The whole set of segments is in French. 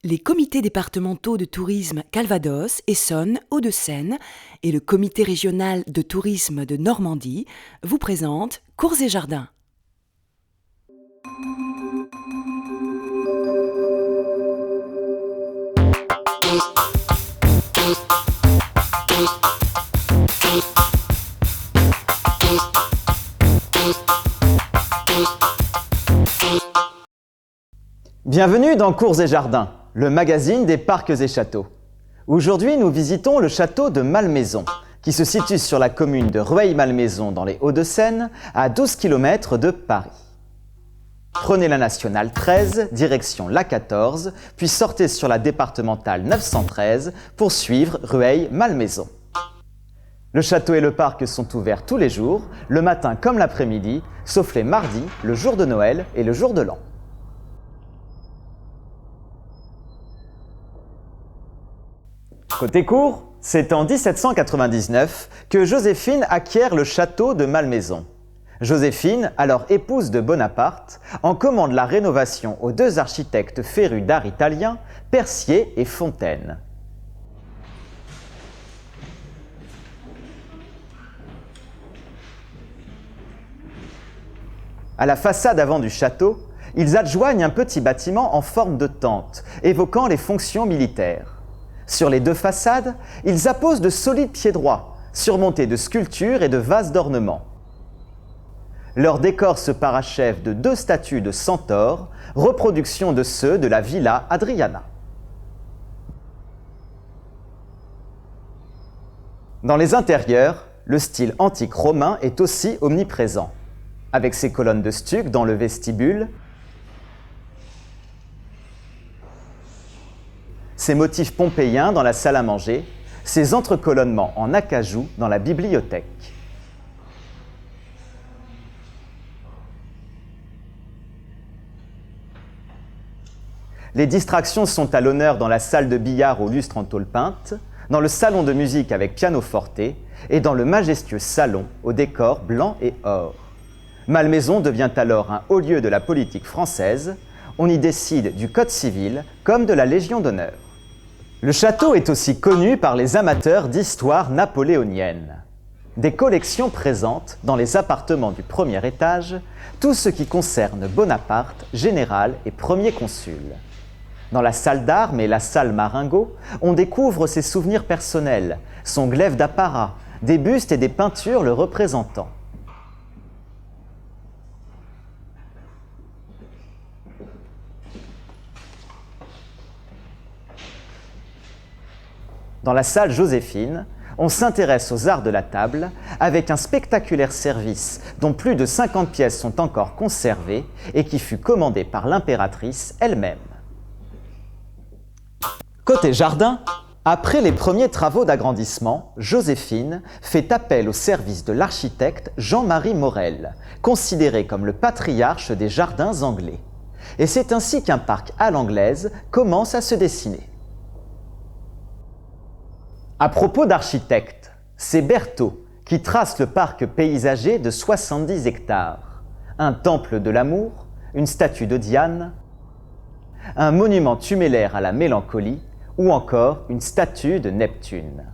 Les comités départementaux de tourisme Calvados, Essonne, Hauts-de-Seine et le comité régional de tourisme de Normandie vous présentent Cours et Jardins. Bienvenue dans Cours et Jardins, le magazine des parcs et châteaux. Aujourd'hui, nous visitons le château de Malmaison, qui se situe sur la commune de Rueil-Malmaison dans les Hauts-de-Seine, à 12 km de Paris. Prenez la nationale 13, direction la 14, puis sortez sur la départementale 913 pour suivre Rueil-Malmaison. Le château et le parc sont ouverts tous les jours, le matin comme l'après-midi, sauf les mardis, le jour de Noël et le jour de l'an. Côté court, c'est en 1799 que Joséphine acquiert le château de Malmaison. Joséphine, alors épouse de Bonaparte, en commande la rénovation aux deux architectes férus d'art italien, Percier et Fontaine. À la façade avant du château, ils adjoignent un petit bâtiment en forme de tente, évoquant les fonctions militaires. Sur les deux façades, ils apposent de solides pieds droits, surmontés de sculptures et de vases d'ornement. Leur décor se parachève de deux statues de centaures, reproduction de ceux de la Villa Adriana. Dans les intérieurs, le style antique romain est aussi omniprésent, avec ses colonnes de stuc dans le vestibule, ses motifs pompéiens dans la salle à manger, ses entrecolonnements en acajou dans la bibliothèque. Les distractions sont à l'honneur dans la salle de billard au lustre en tôle peinte, dans le salon de musique avec pianoforte et dans le majestueux salon au décor blanc et or. Malmaison devient alors un haut lieu de la politique française. On y décide du Code civil comme de la Légion d'honneur. Le château est aussi connu par les amateurs d'histoire napoléonienne. Des collections présentent, dans les appartements du premier étage, tout ce qui concerne Bonaparte, général et premier consul. Dans la salle d'armes et la salle Marengo, on découvre ses souvenirs personnels, son glaive d'apparat, des bustes et des peintures le représentant. Dans la salle Joséphine, on s'intéresse aux arts de la table avec un spectaculaire service dont plus de 50 pièces sont encore conservées et qui fut commandé par l'impératrice elle-même. Côté jardin, après les premiers travaux d'agrandissement, Joséphine fait appel au service de l'architecte Jean-Marie Morel, considéré comme le patriarche des jardins anglais. Et c'est ainsi qu'un parc à l'anglaise commence à se dessiner. À propos d'architectes, c'est Berthaud qui trace le parc paysager de 70 hectares. Un temple de l'amour, une statue de Diane, un monument tumélaire à la mélancolie ou encore une statue de Neptune.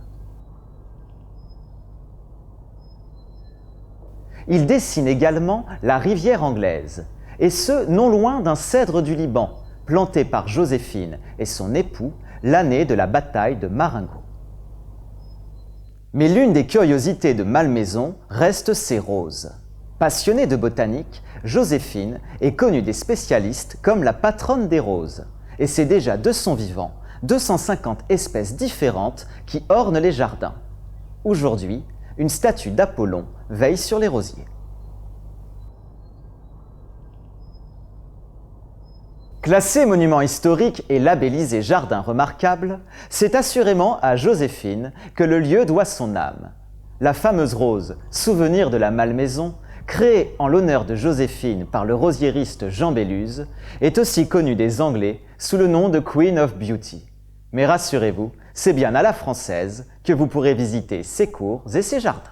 Il dessine également la rivière anglaise, et ce non loin d'un cèdre du Liban, planté par Joséphine et son époux l'année de la bataille de Marengo. Mais l'une des curiosités de Malmaison reste ses roses. Passionnée de botanique, Joséphine est connue des spécialistes comme la patronne des roses. Et c'est déjà de son vivant 250 espèces différentes qui ornent les jardins. Aujourd'hui, une statue d'Apollon veille sur les rosiers. Classé monument historique et labellisé jardin remarquable, c'est assurément à Joséphine que le lieu doit son âme. La fameuse rose, souvenir de la Malmaison, créée en l'honneur de Joséphine par le rosiériste Jean Béluse, est aussi connue des Anglais sous le nom de Queen of Beauty. Mais rassurez-vous, c'est bien à la française que vous pourrez visiter ses cours et ses jardins.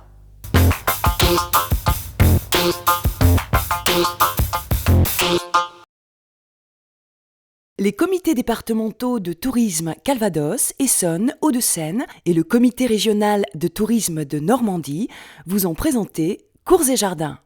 Les comités départementaux de tourisme Calvados, Essonne, Hauts-de-Seine et le comité régional de tourisme de Normandie vous ont présenté Cours et Jardins.